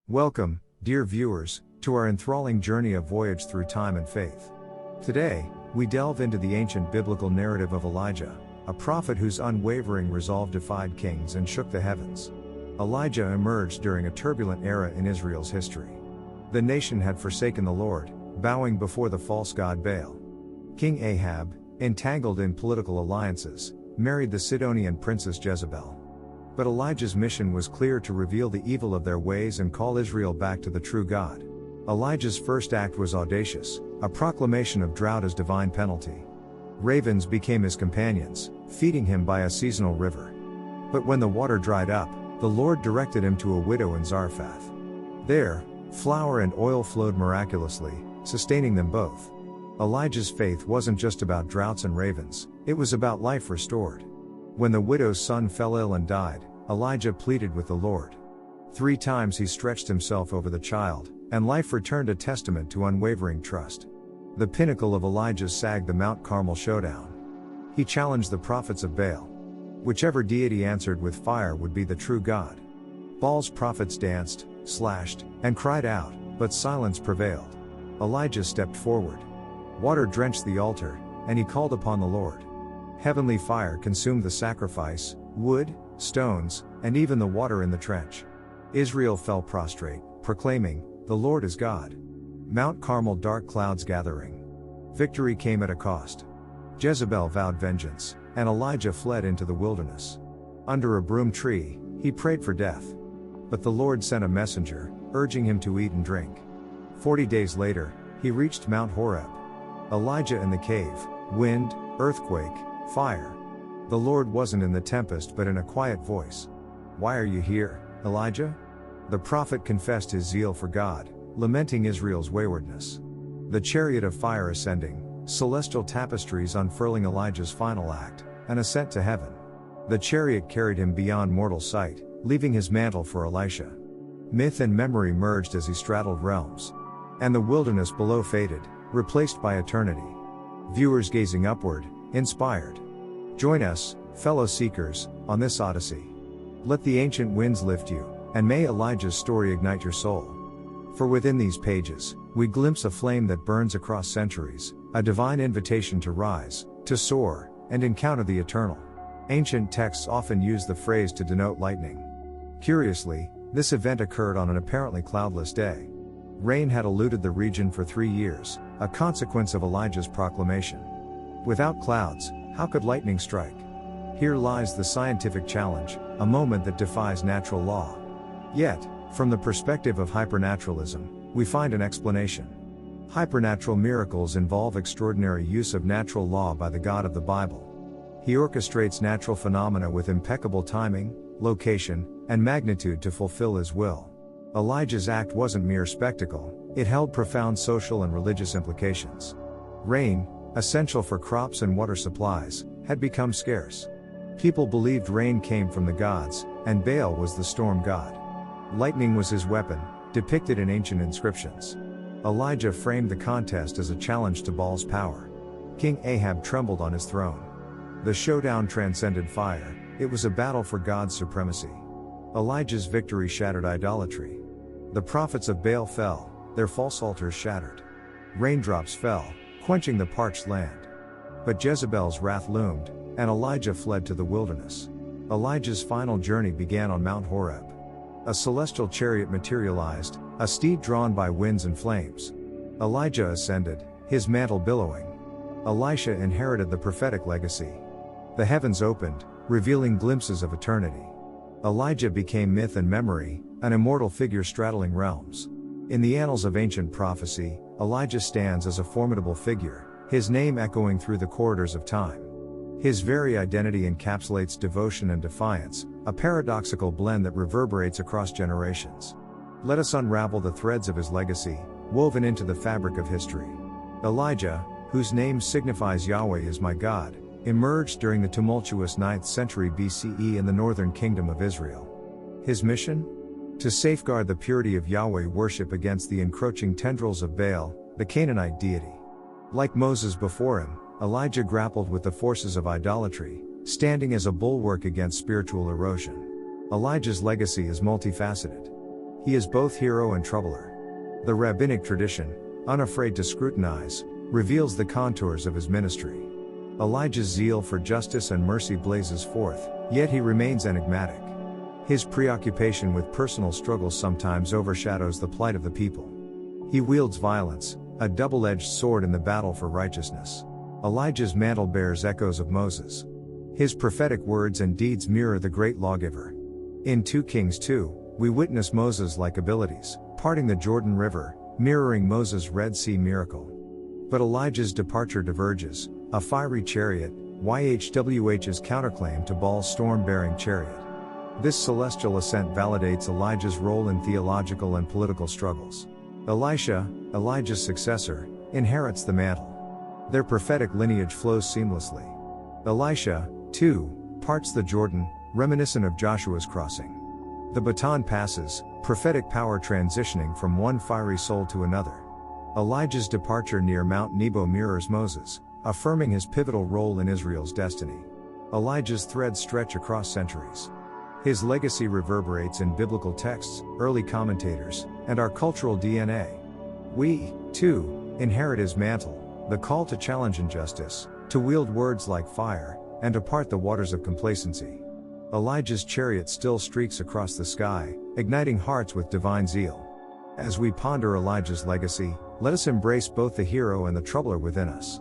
Welcome, dear viewers, to our enthralling journey of voyage through time and faith. Today, we delve into the ancient biblical narrative of Elijah, a prophet whose unwavering resolve defied kings and shook the heavens. Elijah emerged during a turbulent era in Israel's history. The nation had forsaken the Lord, bowing before the false god Baal. King Ahab, entangled in political alliances, married the Sidonian princess Jezebel. But Elijah's mission was clear: to reveal the evil of their ways and call Israel back to the true God. Elijah's first act was audacious, a proclamation of drought as divine penalty. Ravens became his companions, feeding him by a seasonal river. But when the water dried up, the Lord directed him to a widow in Zarephath. There, flour and oil flowed miraculously, sustaining them both. Elijah's faith wasn't just about droughts and ravens, it was about life restored. When the widow's son fell ill and died, Elijah pleaded with the Lord. 3 times he stretched himself over the child, and life returned, a testament to unwavering trust. The pinnacle of Elijah's sagged the Mount Carmel showdown. He challenged the prophets of Baal. Whichever deity answered with fire would be the true God. Baal's prophets danced, slashed, and cried out, but silence prevailed. Elijah stepped forward. Water drenched the altar, and he called upon the Lord. Heavenly fire consumed the sacrifice, wood, stones, and even the water in the trench. Israel fell prostrate, proclaiming, "The Lord is God." Mount Carmel, dark clouds gathering. Victory came at a cost. Jezebel vowed vengeance, and Elijah fled into the wilderness. Under a broom tree, he prayed for death. But the Lord sent a messenger, urging him to eat and drink. 40 days later, he reached Mount Horeb. Elijah in the cave, wind, earthquake, fire. The Lord wasn't in the tempest but in a quiet voice. "Why are you here, Elijah?" The prophet confessed his zeal for God, lamenting Israel's waywardness. The chariot of fire ascending, celestial tapestries unfurling, Elijah's final act, an ascent to heaven. The chariot carried him beyond mortal sight, leaving his mantle for Elisha. Myth and memory merged as he straddled realms. And the wilderness below faded, replaced by eternity. Viewers gazing upward, inspired. Join us, fellow seekers, on this odyssey. Let the ancient winds lift you, and may Elijah's story ignite your soul. For within these pages, we glimpse a flame that burns across centuries, a divine invitation to rise, to soar, and encounter the eternal. Ancient texts often use the phrase to denote lightning. Curiously, this event occurred on an apparently cloudless day. Rain had eluded the region for 3 years, a consequence of Elijah's proclamation. Without clouds, how could lightning strike? Here lies the scientific challenge, a moment that defies natural law. Yet, from the perspective of hypernaturalism, we find an explanation. Hypernatural miracles involve extraordinary use of natural law by the God of the Bible. He orchestrates natural phenomena with impeccable timing, location, and magnitude to fulfill his will. Elijah's act wasn't mere spectacle, it held profound social and religious implications. Rain, essential for crops and water supplies, had become scarce. People believed rain came from the gods, and Baal was the storm god. Lightning was his weapon, depicted in ancient inscriptions. Elijah framed the contest as a challenge to Baal's power. King Ahab trembled on his throne. The showdown transcended fire, it was a battle for God's supremacy. Elijah's victory shattered idolatry. The prophets of Baal fell, their false altars shattered. Raindrops fell, quenching the parched land. But Jezebel's wrath loomed, and Elijah fled to the wilderness. Elijah's final journey began on Mount Horeb. A celestial chariot materialized, a steed drawn by winds and flames. Elijah ascended, his mantle billowing. Elisha inherited the prophetic legacy. The heavens opened, revealing glimpses of eternity. Elijah became myth and memory, an immortal figure straddling realms. In the annals of ancient prophecy, Elijah stands as a formidable figure, his name echoing through the corridors of time. His very identity encapsulates devotion and defiance, a paradoxical blend that reverberates across generations. Let us unravel the threads of his legacy, woven into the fabric of history. Elijah, whose name signifies Yahweh is my God, emerged during the tumultuous 9th century BCE in the northern kingdom of Israel. His mission? To safeguard the purity of Yahweh worship against the encroaching tendrils of Baal, the Canaanite deity. Like Moses before him, Elijah grappled with the forces of idolatry, standing as a bulwark against spiritual erosion. Elijah's legacy is multifaceted. He is both hero and troubler. The rabbinic tradition, unafraid to scrutinize, reveals the contours of his ministry. Elijah's zeal for justice and mercy blazes forth, yet he remains enigmatic. His preoccupation with personal struggles sometimes overshadows the plight of the people. He wields violence, a double-edged sword in the battle for righteousness. Elijah's mantle bears echoes of Moses. His prophetic words and deeds mirror the great lawgiver. In 2 Kings 2, we witness Moses-like abilities, parting the Jordan River, mirroring Moses' Red Sea miracle. But Elijah's departure diverges, a fiery chariot, YHWH's counterclaim to Baal's storm-bearing chariot. This celestial ascent validates Elijah's role in theological and political struggles. Elisha, Elijah's successor, inherits the mantle. Their prophetic lineage flows seamlessly. Elisha, too, parts the Jordan, reminiscent of Joshua's crossing. The baton passes, prophetic power transitioning from one fiery soul to another. Elijah's departure near Mount Nebo mirrors Moses, affirming his pivotal role in Israel's destiny. Elijah's threads stretch across centuries. His legacy reverberates in biblical texts, early commentators, and our cultural DNA. We, too, inherit his mantle, the call to challenge injustice, to wield words like fire, and to part the waters of complacency. Elijah's chariot still streaks across the sky, igniting hearts with divine zeal. As we ponder Elijah's legacy, let us embrace both the hero and the troubler within us.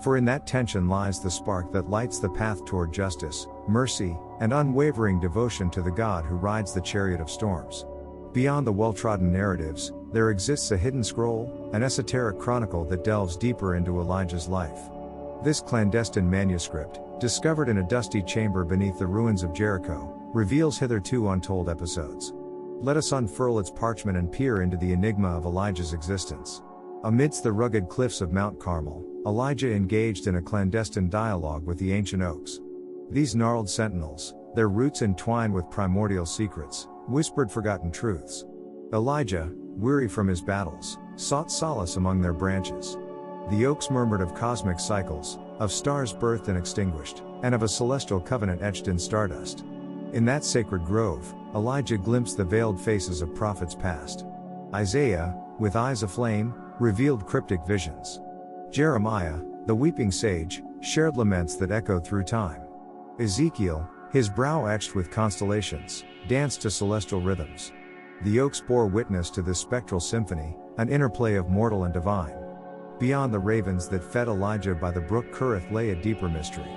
For in that tension lies the spark that lights the path toward justice, mercy, and unwavering devotion to the God who rides the chariot of storms. Beyond the well-trodden narratives, there exists a hidden scroll, an esoteric chronicle that delves deeper into Elijah's life. This clandestine manuscript, discovered in a dusty chamber beneath the ruins of Jericho, reveals hitherto untold episodes. Let us unfurl its parchment and peer into the enigma of Elijah's existence. Amidst the rugged cliffs of Mount Carmel, Elijah engaged in a clandestine dialogue with the ancient oaks. These gnarled sentinels, their roots entwined with primordial secrets, whispered forgotten truths. Elijah, weary from his battles, sought solace among their branches. The oaks murmured of cosmic cycles, of stars birthed and extinguished, and of a celestial covenant etched in stardust. In that sacred grove, Elijah glimpsed the veiled faces of prophets past. Isaiah, with eyes aflame, revealed cryptic visions. Jeremiah, the weeping sage, shared laments that echoed through time. Ezekiel, his brow etched with constellations, danced to celestial rhythms. The oaks bore witness to this spectral symphony, an interplay of mortal and divine. Beyond the ravens that fed Elijah by the brook Kerith lay a deeper mystery.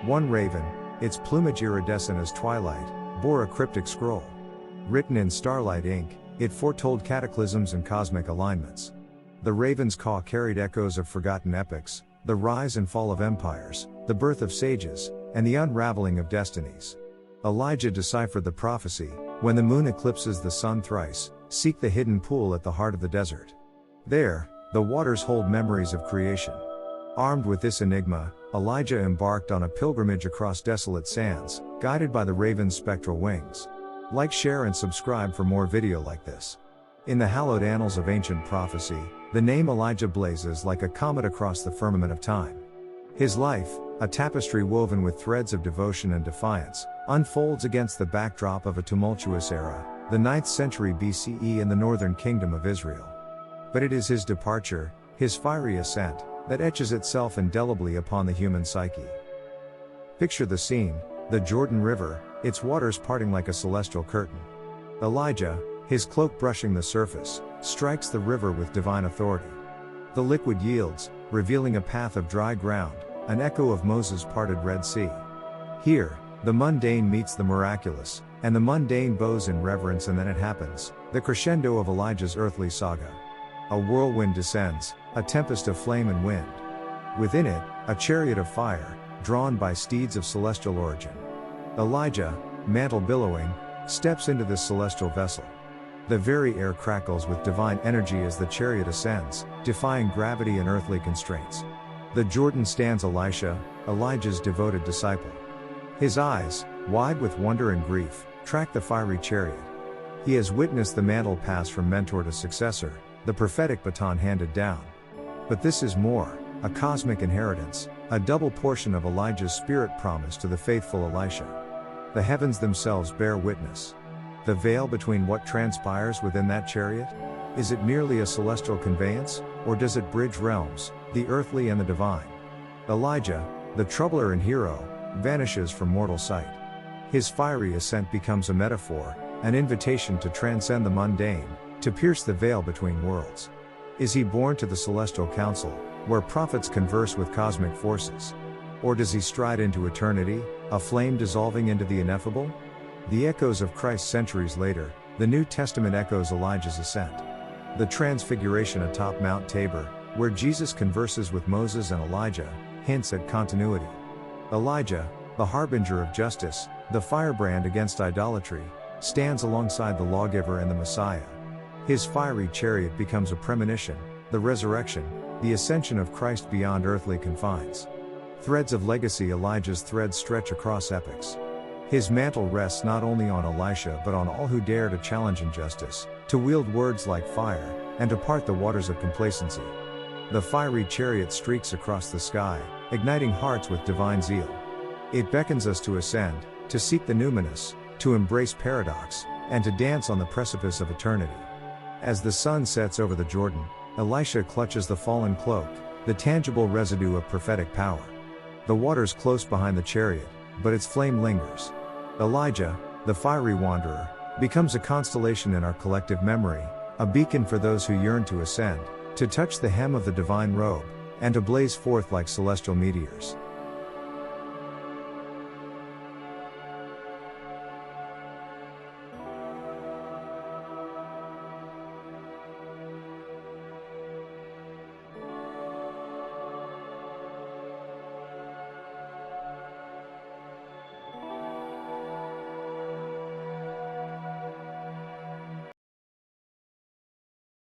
One raven, its plumage iridescent as twilight, bore a cryptic scroll. Written in starlight ink, it foretold cataclysms and cosmic alignments. The raven's caw carried echoes of forgotten epics, the rise and fall of empires, the birth of sages, and the unraveling of destinies. Elijah deciphered the prophecy: when the moon eclipses the sun thrice, seek the hidden pool at the heart of the desert. There, the waters hold memories of creation. Armed with this enigma, Elijah embarked on a pilgrimage across desolate sands, guided by the raven's spectral wings. Like, share and subscribe for more video like this. In the hallowed annals of ancient prophecy, the name Elijah blazes like a comet across the firmament of time. His life, a tapestry woven with threads of devotion and defiance, unfolds against the backdrop of a tumultuous era, the 9th century BCE in the northern kingdom of Israel. But it is his departure, his fiery ascent, that etches itself indelibly upon the human psyche. Picture the scene: the Jordan River, its waters parting like a celestial curtain. Elijah, his cloak brushing the surface, strikes the river with divine authority. The liquid yields, revealing a path of dry ground, an echo of Moses' parted Red Sea. Here, the mundane meets the miraculous, and the mundane bows in reverence, and then it happens, the crescendo of Elijah's earthly saga. A whirlwind descends, a tempest of flame and wind. Within it, a chariot of fire, drawn by steeds of celestial origin. Elijah, mantle billowing, steps into this celestial vessel. The very air crackles with divine energy as the chariot ascends, defying gravity and earthly constraints. The Jordan stands Elisha, Elijah's devoted disciple. His eyes, wide with wonder and grief, track the fiery chariot. He has witnessed the mantle pass from mentor to successor, the prophetic baton handed down. But this is more, a cosmic inheritance, a double portion of Elijah's spirit promised to the faithful Elisha. The heavens themselves bear witness. The veil between what transpires within that chariot? Is it merely a celestial conveyance, or does it bridge realms, the earthly and the divine? Elijah, the troubler and hero, vanishes from mortal sight. His fiery ascent becomes a metaphor, an invitation to transcend the mundane, to pierce the veil between worlds. Is he born to the celestial council, where prophets converse with cosmic forces? Or does he stride into eternity, a flame dissolving into the ineffable? The echoes of Christ centuries later, the New Testament echoes Elijah's ascent. The transfiguration atop Mount Tabor, where Jesus converses with Moses and Elijah, hints at continuity. Elijah, the harbinger of justice, the firebrand against idolatry, stands alongside the lawgiver and the Messiah. His fiery chariot becomes a premonition, the resurrection, the ascension of Christ beyond earthly confines. Threads of legacy. Elijah's threads stretch across epochs. His mantle rests not only on Elisha but on all who dare to challenge injustice, to wield words like fire, and to part the waters of complacency. The fiery chariot streaks across the sky, igniting hearts with divine zeal. It beckons us to ascend, to seek the numinous, to embrace paradox, and to dance on the precipice of eternity. As the sun sets over the Jordan, Elisha clutches the fallen cloak, the tangible residue of prophetic power. The water's close behind the chariot, but its flame lingers. Elijah, the fiery wanderer, becomes a constellation in our collective memory, a beacon for those who yearn to ascend, to touch the hem of the divine robe, and to blaze forth like celestial meteors.